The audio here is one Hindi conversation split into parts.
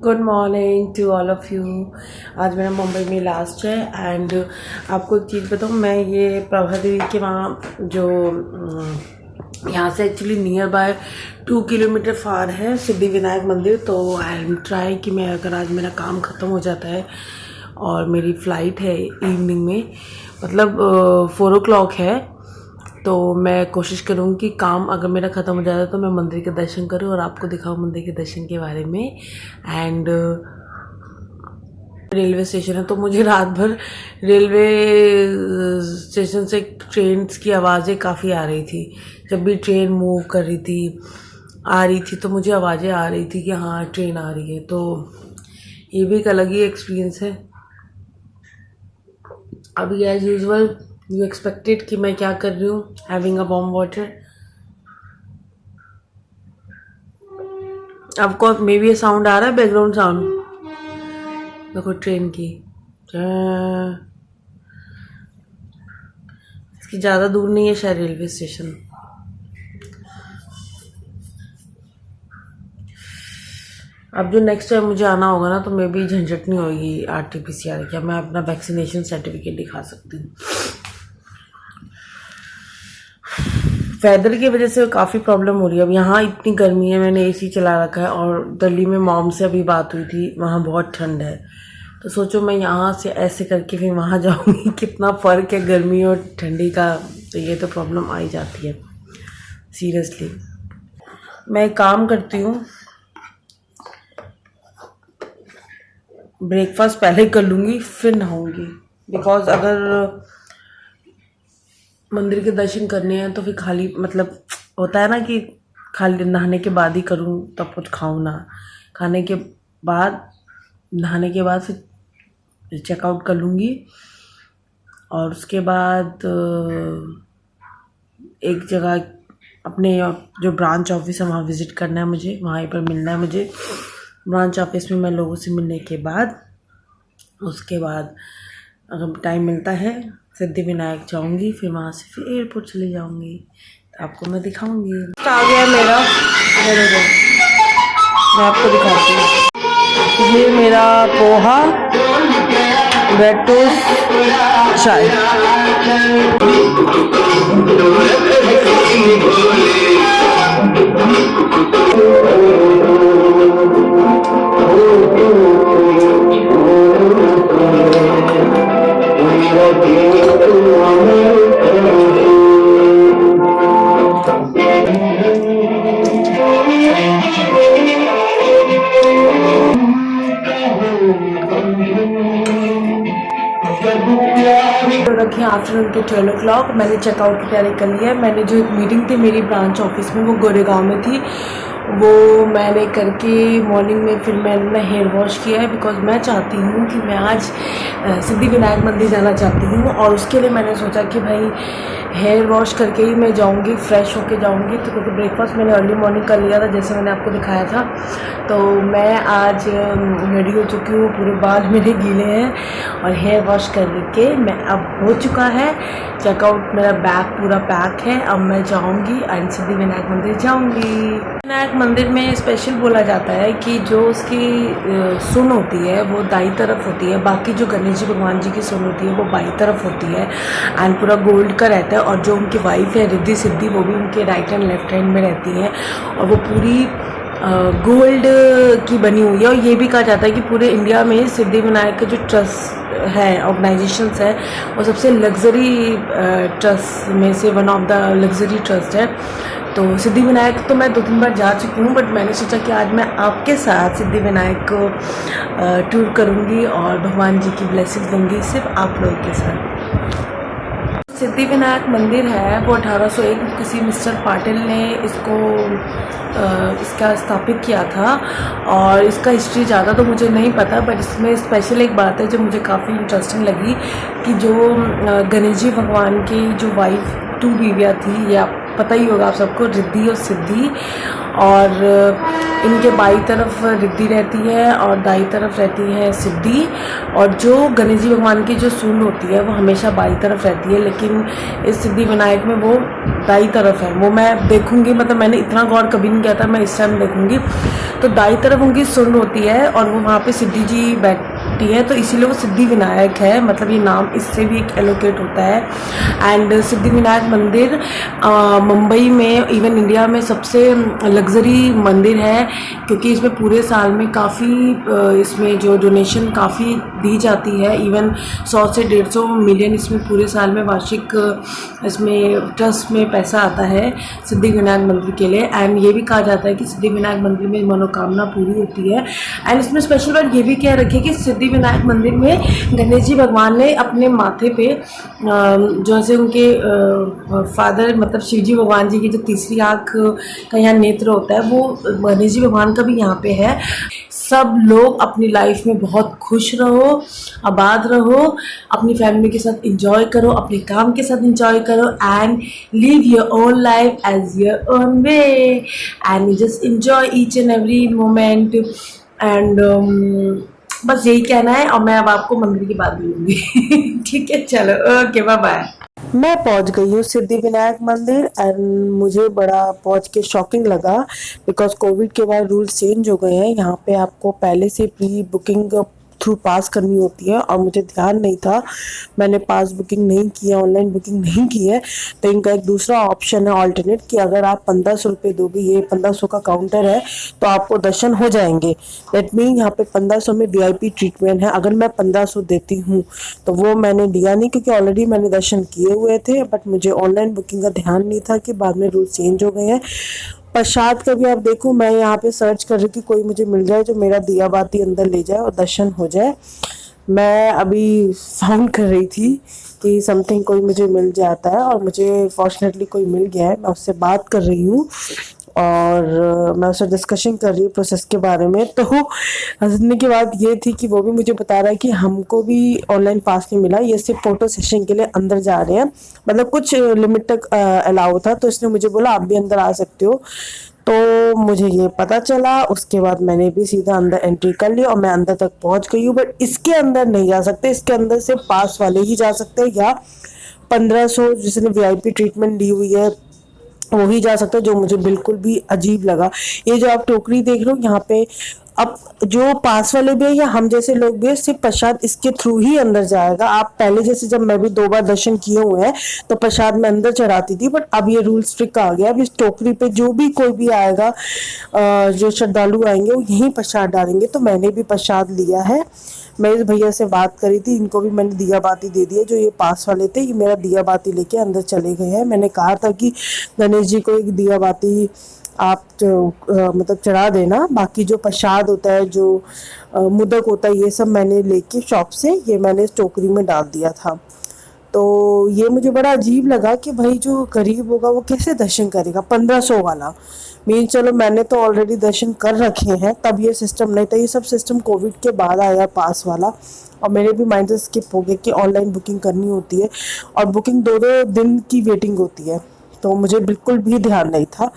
Good morning to all of you. आज मेरा मुंबई में लास्ट है एंड आपको एक चीज़ बताऊँ, मैं ये प्रभा देवी के वहाँ जो यहाँ से एक्चुअली नियर बाय 2 किलोमीटर फार है सिद्धि विनायक मंदिर। तो आई एम ट्राई कि मैं अगर आज मेरा काम ख़त्म हो जाता है और मेरी फ़्लाइट है इवनिंग में, मतलब 4 o'clock है, तो मैं कोशिश करूँगी कि काम अगर मेरा ख़त्म हो जाता है तो मैं मंदिर के दर्शन करूँ और आपको दिखाऊँ मंदिर के दर्शन के बारे में। एंड रेलवे स्टेशन है तो मुझे रात भर रेलवे स्टेशन से ट्रेन्स की आवाज़ें काफ़ी आ रही थी। जब भी ट्रेन मूव कर रही थी तो मुझे आवाज़ें आ रही थी कि हाँ ट्रेन आ रही है। तो ये भी एक अलग ही एक्सपीरियंस है। अभी एज यूजुअल यू एक्सपेक्टेड कि मैं क्या कर रही हूँ, हैविंग अ वार्म वाटर। आपको मे बी ये साउंड आ रहा है, बैकग्राउंड साउंड देखो ट्रेन की। इसकी ज़्यादा दूर नहीं है शायद रेलवे स्टेशन। अब जो नेक्स्ट टाइम मुझे आना होगा ना तो मे बी झंझट नहीं होगी RT-PCR की, मैं अपना वैक्सीनेशन सर्टिफिकेट दिखा सकती हूँ। वेदर की वजह से काफ़ी प्रॉब्लम हो रही है। अब यहाँ इतनी गर्मी है, मैंने AC चला रखा है और दिल्ली में मॉम से अभी बात हुई थी, वहाँ बहुत ठंड है। तो सोचो मैं यहाँ से ऐसे करके फिर वहाँ जाऊँगी, कितना फ़र्क है गर्मी और ठंडी का। तो ये तो प्रॉब्लम आ ही जाती है सीरियसली। मैं एक काम करती हूँ, ब्रेकफास्ट पहले कर लूँगी फिर नहाऊँगी, बिकॉज अगर मंदिर के दर्शन करने हैं तो फिर खाली मतलब होता है ना कि खाली नहाने के बाद ही करूँ तब कुछ खाऊँ ना, खाने के बाद नहाने के बाद फिर चेकआउट कर लूँगी और उसके बाद एक जगह अपने जो ब्रांच ऑफिस है वहाँ विज़िट करना है मुझे, वहाँ पर मिलना है मुझे ब्रांच ऑफिस में। मैं लोगों से मिलने के बाद उसके बाद अगर टाइम मिलता है सिद्धि विनायक जाऊंगी, फिर वहाँ से फिर एयरपोर्ट चली जाऊंगी, तो आपको मैं दिखाऊंगी। आ गया मेरा, मैं आपको दिखाती हूँ। ये मेरा पोहा, ब्रेड टोस्ट, चाय। रखी आफ्टरनून के 12 o'clock। मैंने चेकआउट की तैयारी कर ली है। मैंने जो एक मीटिंग थी मेरी ब्रांच ऑफिस में वो गोरेगांव में थी, वो मैंने करके मॉर्निंग में फिर मैंने हेयर वॉश किया है, बिकॉज मैं चाहती हूँ कि मैं आज सिद्धि विनायक मंदिर जाना चाहती हूँ और उसके लिए मैंने सोचा कि भाई हेयर वॉश करके ही मैं जाऊँगी, फ्रेश होके जाऊँगी। तो क्योंकि ब्रेकफास्ट मैंने अर्ली मॉर्निंग कर लिया था जैसे मैंने आपको दिखाया था, तो मैं आज रेडी हो चुकी हूँ, पूरे बाल मेरे गीले हैं और हेयर वॉश करके मैं अब हो चुका है चेकआउट, मेरा बैग पूरा पैक है। अब मैं जाऊँगी एंड सिद्धि विनायक मंदिर जाऊँगी। विनायक मंदिर में स्पेशल बोला जाता है कि जो उसकी सुन होती है वो दाई तरफ होती है, बाकी जो गणेश जी भगवान जी की सुन होती है वो बाई तरफ होती है एंड पूरा गोल्ड का रहता है। और जो उनकी वाइफ है रिद्धि सिद्धि, वो भी उनके राइट एंड लेफ्ट हैंड में रहती है और वो पूरी गोल्ड की बनी हुई है। और ये भी कहा जाता है कि पूरे इंडिया में सिद्धि विनायक का जो ट्रस्ट है, ऑर्गेनाइजेशंस है, वो सबसे लग्जरी ट्रस्ट में से one of the luxury trust है। तो सिद्धि विनायक तो मैं 2-3 बार जा चुकी हूँ, बट मैंने सोचा कि आज मैं आपके साथ सिद्धि विनायक को टूर करूँगी और भगवान जी की ब्लेसिंग दूँगी सिर्फ आप लोगों के साथ। सिद्धि विनायक मंदिर है वो 1801 किसी मिस्टर पाटिल ने इसका स्थापित किया था और इसका हिस्ट्री ज़्यादा तो मुझे नहीं पता, बट इसमें स्पेशल एक बात है जो मुझे काफ़ी इंटरेस्टिंग लगी कि जो गणेश जी भगवान की जो वाइफ 2 बीवियाँ थी या पता ही होगा आप सबको, रिद्धि और सिद्धि। और इनके बाई तरफ रिद्धि रहती है और दाई तरफ रहती है सिद्धि। और जो गणेश जी भगवान की जो सूंड होती है वो हमेशा बाई तरफ रहती है, लेकिन इस सिद्धि विनायक में वो दाई तरफ है। वो मैं देखूंगी, मतलब मैंने इतना गौर कभी नहीं किया था, मैं इस टाइम देखूंगी। तो दाई तरफ उनकी सूंड होती है और वो वहाँ पे सिद्धि जी बैठती है, तो इसीलिए वो सिद्धि विनायक है। मतलब ये नाम इससे भी एक एलोकेट होता है। एंड सिद्धि विनायक मंदिर मुंबई में, इवन इंडिया में सबसे लग्जरी मंदिर है, क्योंकि इसमें पूरे साल में काफ़ी इसमें जो डोनेशन काफ़ी दी जाती है। इवन 100 से 150 मिलियन इसमें पूरे साल में वार्षिक इसमें ट्रस्ट में पैसा आता है सिद्धि विनायक मंदिर के लिए। एंड ये भी कहा जाता है कि सिद्धि विनायक मंदिर में मनोकामना पूरी होती है। एंड इसमें स्पेशल बात ये भी कह रखी है कि सिद्धि विनायक मंदिर में गणेश जी भगवान ने अपने माथे पे जैसे उनके फादर मतलब शिव जी भगवान जी की जो तीसरी आँख का यहाँ नेत्र होता है, वो गणेश जी भगवान का भी यहाँ पे है। सब लोग अपनी लाइफ में बहुत खुश रहो, आबाद रहो, अपनी फैमिली के साथ इंजॉय करो, अपने काम के साथ इंजॉय करो, and live your own life as your own way, and just enjoy each and every moment. And बस यही कहना है, और मैं अब आपको मंदिर की बात बोलूँगी। ठीक है, चलो, ओके, बाय बाय। मैं पहुंच गई हूँ सिद्धि विनायक मंदिर एंड मुझे बड़ा पहुंच के शॉकिंग लगा, बिकॉज कोविड के बाद रूल्स चेंज हो गए हैं। यहाँ पे आपको पहले से प्री बुकिंग थ्रू पास करनी होती है, और मुझे ध्यान नहीं था, मैंने पास बुकिंग नहीं की है, ऑनलाइन बुकिंग नहीं की है। तो इनका एक दूसरा ऑप्शन है ऑल्टरनेट, कि अगर आप 1500 रुपये दोगे, ये 1500 का काउंटर है, तो आपको दर्शन हो जाएंगे। दैट मीन यहाँ पे 1500 में VIP ट्रीटमेंट है। अगर मैं 1500 देती हूँ तो वो मैंने दिया नहीं, क्योंकि ऑलरेडी मैंने दर्शन किए हुए थे, बट मुझे ऑनलाइन बुकिंग का ध्यान नहीं था कि बाद में रूल चेंज हो गए हैं। प्रसाद का भी आप देखो, मैं यहाँ पे सर्च कर रही थी कोई मुझे मिल जाए जो मेरा दिया बाती अंदर ले जाए और दर्शन हो जाए। मैं अभी फाउंड कर रही थी कि समथिंग कोई मुझे मिल जाता है, और मुझे फॉर्चुनेटली कोई मिल गया है। मैं उससे बात कर रही हूँ और मैं उससे डिस्कशन कर रही हूँ प्रोसेस के बारे में। तो हंसने की बात ये थी कि वो भी मुझे बता रहा है कि हमको भी ऑनलाइन पास नहीं मिला, ये सिर्फ फोटो सेशन के लिए अंदर जा रहे हैं, मतलब कुछ लिमिट तक अलाउ था। तो इसने मुझे बोला आप भी अंदर आ सकते हो। तो मुझे ये पता चला, उसके बाद मैंने भी सीधा अंदर एंट्री कर ली और मैं अंदर तक पहुंच गई हूँ। बट इसके अंदर नहीं जा सकते, इसके अंदर सिर्फ पास वाले ही जा सकते हैं, या 1500 जिसने VIP ट्रीटमेंट ली हुई है वही जा सकता है, जो मुझे बिल्कुल भी अजीब लगा। ये जो आप टोकरी देख रहे हो यहाँ पे, अब जो पास वाले भी है या हम जैसे लोग भी है, सिर्फ प्रसाद इसके थ्रू ही अंदर जाएगा। आप पहले जैसे, जब मैं भी 2 बार दर्शन किए हुए हैं तो प्रसाद में अंदर चढ़ाती थी, बट अब ये रूल स्ट्रिक्ट आ गया। अब इस टोकरी पे जो भी कोई भी आएगा, जो श्रद्धालु आएंगे वो यहीं प्रसाद डालेंगे। तो मैंने भी प्रसाद लिया है। मैं इस भैया से बात करी थी, इनको भी मैंने दिया बाती दे दिया। जो ये पास वाले थे, ये मेरा दिया बाती लेके अंदर चले गए हैं। मैंने कहा था कि गणेश जी को एक दिया बाती आप मतलब चढ़ा देना, बाकी जो प्रसाद होता है, जो मोदक होता है, ये सब मैंने लेके शॉप से ये मैंने इस टोकरी में डाल दिया था। तो ये मुझे बड़ा अजीब लगा कि भाई जो गरीब होगा वो कैसे दर्शन करेगा 1500 वाला। मीन चलो मैंने तो ऑलरेडी दर्शन कर रखे हैं, तब ये सिस्टम नहीं था। ये सब सिस्टम कोविड के बाद आया पास वाला, और मेरे भी माइंड से स्किप हो गया कि ऑनलाइन बुकिंग करनी होती है, और बुकिंग 2-2 दिन की वेटिंग होती है। तो मुझे बिल्कुल भी ध्यान नहीं था।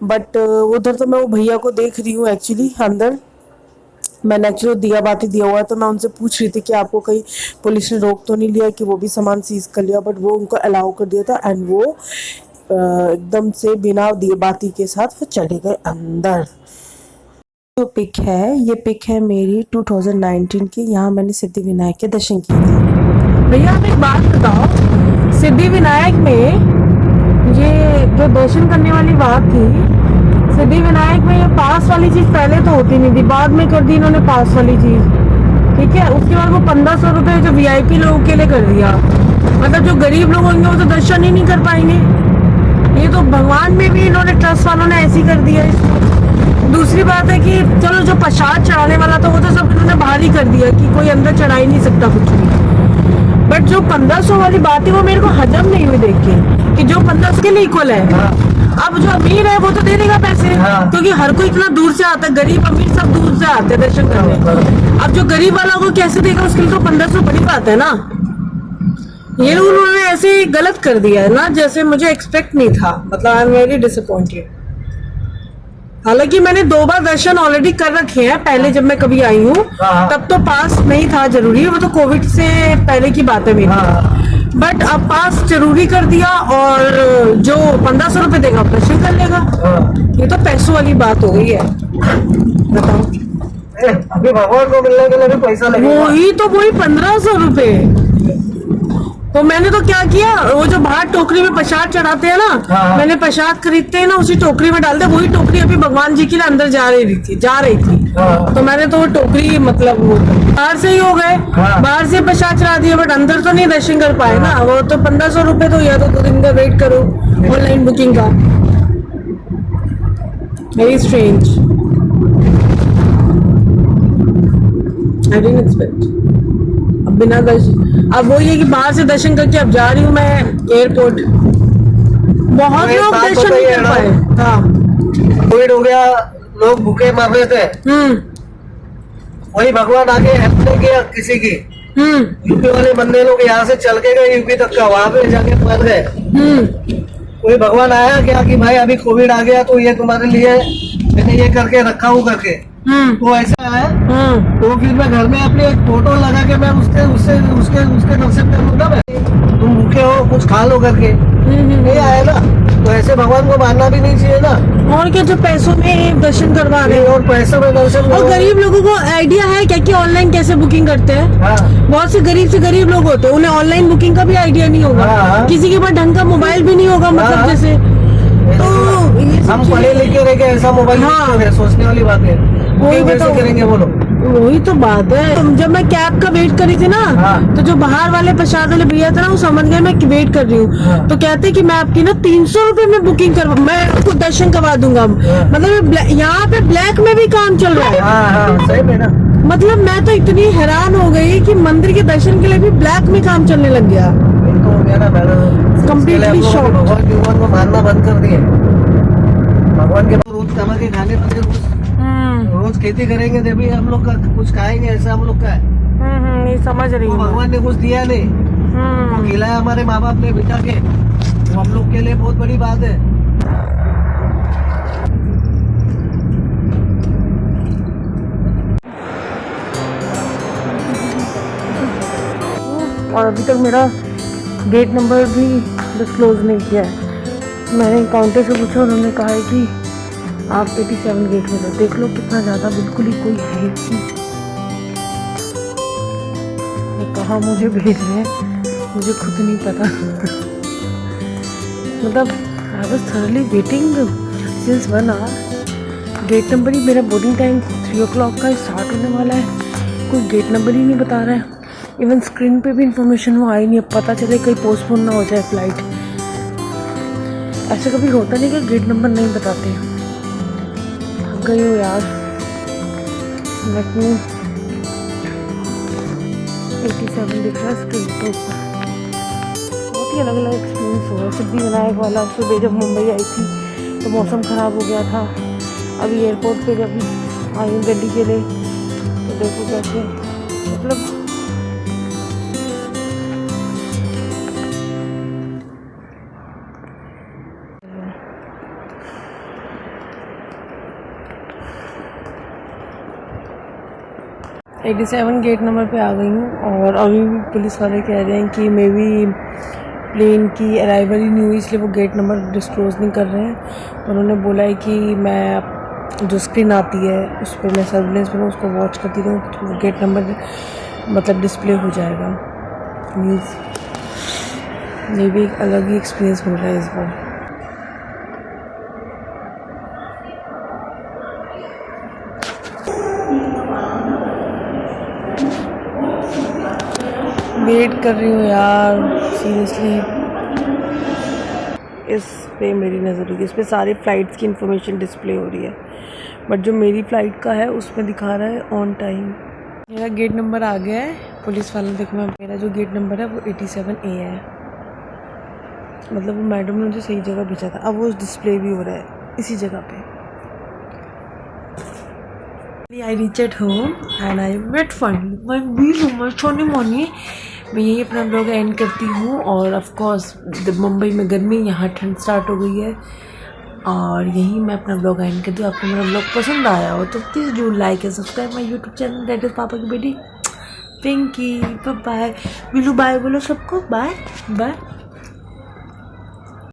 बट उधर तो मैं वो भैया को देख रही हूँ एक्चुअली अंदर, मैंने एक्चुअली दिया बाती दिया हुआ है। तो मैं उनसे पूछ रही थी कि आपको कहीं पुलिस ने रोक तो नहीं लिया कि वो भी सामान सीज कर लिया, बट वो उनको अलाउ कर दिया था। एंड वो एकदम से बिना दिए बाती के साथ वो चले गए अंदर। जो पिक है, ये पिक है मेरी 2019 की। यहाँ मैंने सिद्धि विनायक के दर्शन किए थे। भैया आप एक बात बताओ, सिद्धि विनायक में ये जो दर्शन करने वाली बात थी, सिद्धि विनायक में ये पास वाली चीज पहले तो होती नहीं थी, बाद में कर दी इन्होंने पास वाली चीज, ठीक है। उसके बाद वो 1500 रुपये जो VIP लोगों के लिए कर दिया, मतलब जो गरीब लोग होंगे वो तो दर्शन ही नहीं कर पाएंगे। ये तो भगवान में भी इन्होंने ट्रस्ट वालों ने ऐसी कर दिया इसको। दूसरी बात है कि चलो जो प्रसाद चढ़ाने वाला था वो तो सब इन्होंने बाहर ही कर दिया कि कोई अंदर चढ़ा ही नहीं सकता कुछ भी। बट जो 1500 वाली बात है वो मेरे को हजम नहीं हुई देख के, कि जो 1500 के लिए इक्वल है। अब जो अमीर है वो तो दे देगा पैसे, क्योंकि हर कोई इतना दूर से आता है, गरीब अमीर सब दूर से आते हैं दर्शन करने। अब जो गरीब वाला को कैसे देगा, उसके लिए तो 1500 बड़ी बात है ना। ये उन्होंने ऐसे गलत कर दिया है ना, जैसे मुझे एक्सपेक्ट नहीं था। मतलब आई एम वेरी डिसअपॉइंटेड। हालांकि मैंने 2 बार दर्शन ऑलरेडी कर रखे हैं पहले, जब मैं कभी आई हूँ तब तो पास नहीं था जरूरी, वो तो कोविड से पहले की बात है मेरी। बट अब पास जरूरी कर दिया, और जो 1500 रुपए देगा दर्शन कर लेगा। ये तो पैसों वाली बात हो गई है। बताओ, अभी भगवान को मिलने के लिए भी पैसा लगेगा। वही 1500 रुपए। तो मैंने तो क्या किया, वो जो बाहर टोकरी में प्रसाद चढ़ाते हैं ना, मैंने प्रसाद खरीदते हैं ना, उसी टोकरी में डाल दिया। वही टोकरी अभी भगवान जी के लिए अंदर जा रही थी। तो मैंने तो वो टोकरी, मतलब वो बाहर से ही हो गए, बाहर से प्रसाद चढ़ा दिया, बट अंदर तो नहीं दर्शन कर पाए ना। वो तो 1500 रुपए, तो या तो 2 दिन का वेट करो ऑनलाइन बुकिंग का। Very strange, I didn't expect. अब बिना दर्शन, अब वो ये कि बाहर से दर्शन करके अब जा रही हूँ मैं एयरपोर्ट। बहुत लोग दर्शन नहीं कर पाए। हाँ, कोविड हो गया, लोग भूखे मर रहे थे। वही भगवान आके हेल्प नहीं किया किसी की। यूपी वाले बंदे लोग यहाँ से चल के गए यूपी तक का, वहां पे जाके मर गए। कोई भगवान आया क्या कि भाई अभी कोविड आ गया तो ये तुम्हारे लिए मैंने ये करके रखा हूँ करके। तो ऐसा है। तो फिर मैं घर में अपनी एक फोटो लगा के मैं उसके दर्शन करूंगा। मैं तुम भूखे हो कुछ खा लो करके, नहीं आया ना, तो ऐसे भगवान को मानना भी नहीं चाहिए ना। और क्या, जो पैसों में दर्शन करवा रहे हैं, और पैसों में दर्शन। और गरीब लोगों को आइडिया है क्या कि ऑनलाइन कैसे बुकिंग करते हैं? बहुत से गरीब लोग होते हैं, उन्हें ऑनलाइन बुकिंग का भी आइडिया नहीं होगा। किसी के पास ढंग का मोबाइल भी नहीं होगा, मतलब जैसे। तो हम पढ़े लिखे रह गए, ऐसा मोबाइल सोचने वाली बात है। वही कैसे करेंगे बोलो? वही तो बात है। जब मैं कैब का वेट करी थी ना, तो जो बाहर वाले प्रसाद वाले भैया थे ना, वो समझ गए मैं वेट कर रही हूँ। तो कहते कि मैं आपकी ना 300 रुपए में बुकिंग करवा, मैं आपको दर्शन करवा दूंगा। मतलब यहाँ पे ब्लैक में भी काम चल रहा है। सही में ना। मतलब मैं तो इतनी हैरान हो गई कि मंदिर के दर्शन के लिए भी ब्लैक में काम चलने लग गया। Completely shock. भगवान को मानना बंद कर दिए। भगवान के रोज कमा के खाने पीने, रोज खेती करेंगे तभी हम लोग का कुछ खाएंगे, ऐसा हम लोग का है। नहीं समझ रही हूँ। भगवान ने कुछ दिया नहीं, वो खिलाया हमारे माँ बाप ने बिठा के, वो हम लोग के लिए बहुत बड़ी बात है। और अभी तक मेरा गेट नंबर भी डिस्क्लोज नहीं किया है। मैंने काउंटर से पूछा, उन्होंने कहा है कि आप 87 गेट में लो। देख लो कितना ज़्यादा, बिल्कुल ही कोई है ही नहीं। कहाँ मुझे भेज रहे हैं मुझे खुद नहीं पता। मतलब I was thoroughly waiting since 1 hour. Gate number ही, मेरा बोर्डिंग टाइम 3 o'clock का स्टार्ट होने वाला है, कोई गेट नंबर ही नहीं बता रहा है। इवन स्क्रीन पे भी इंफॉर्मेशन वो आई नहीं। अब पता चले कहीं पोस्टपोन ना हो जाए फ्लाइट। ऐसा कभी होता नहीं कि गेट नंबर नहीं बताते। थक गई हो यार। लेट मी 87 दिख रहा है स्क्रीन पे ऊपर। बहुत ही अलग अलग एक्सपीरियंस हुआ। सिद्धिविनायक वाला सुबह जब मुंबई आई थी तो मौसम ख़राब हो गया था। अभी एयरपोर्ट पे जब आई हूँ गड्डी के लिए तो देखो कैसे, मतलब "87 गेट नंबर पे आ गई हूँ। और अभी भी पुलिस वाले कह रहे हैं कि मे बी प्लेन की अराइवल ही नहीं हुई, इसलिए वो गेट नंबर डिस्क्लोज नहीं कर रहे हैं। उन्होंने बोला है कि मैं जो स्क्रीन आती है उस पर मैं सर्विलेंस में उसको वॉच करती रहूँ तो गेट नंबर मतलब डिस्प्ले हो जाएगा। मीन्स मे भी एक अलग ही एक्सपीरियंस मिल रहा है इस बार। वेट कर रही हूँ यार सीरियसली। इस पे मेरी नज़र होगी, इस पे सारे फ़्लाइट्स की इन्फॉर्मेशन डिस्प्ले हो रही है, बट जो मेरी फ़्लाइट का है उसमें दिखा रहा है ऑन टाइम। मेरा गेट नंबर आ गया है। पुलिस वाला देखो, मेरा जो गेट नंबर है वो 87A है। मतलब वो मैडम ने मुझे सही जगह भेजा था। अब वो डिस्प्ले भी हो रहा है इसी जगह पे। I reached at home and I wait for my bill so much Sunday morning मैं यही अपना ब्लॉग एंड करती हूँ। और ऑफ कोर्स मुंबई में गर्मी, यहाँ ठंड स्टार्ट हो गई है और यही मैं अपना ब्लॉग एंड करती हूँ। आपको मेरा ब्लॉग पसंद आया हो तो please do like and subscribe my YouTube channel, that is पापा की बेटी पिंकी। बाय, विलू बाय बोलो सबको, बाय बाय।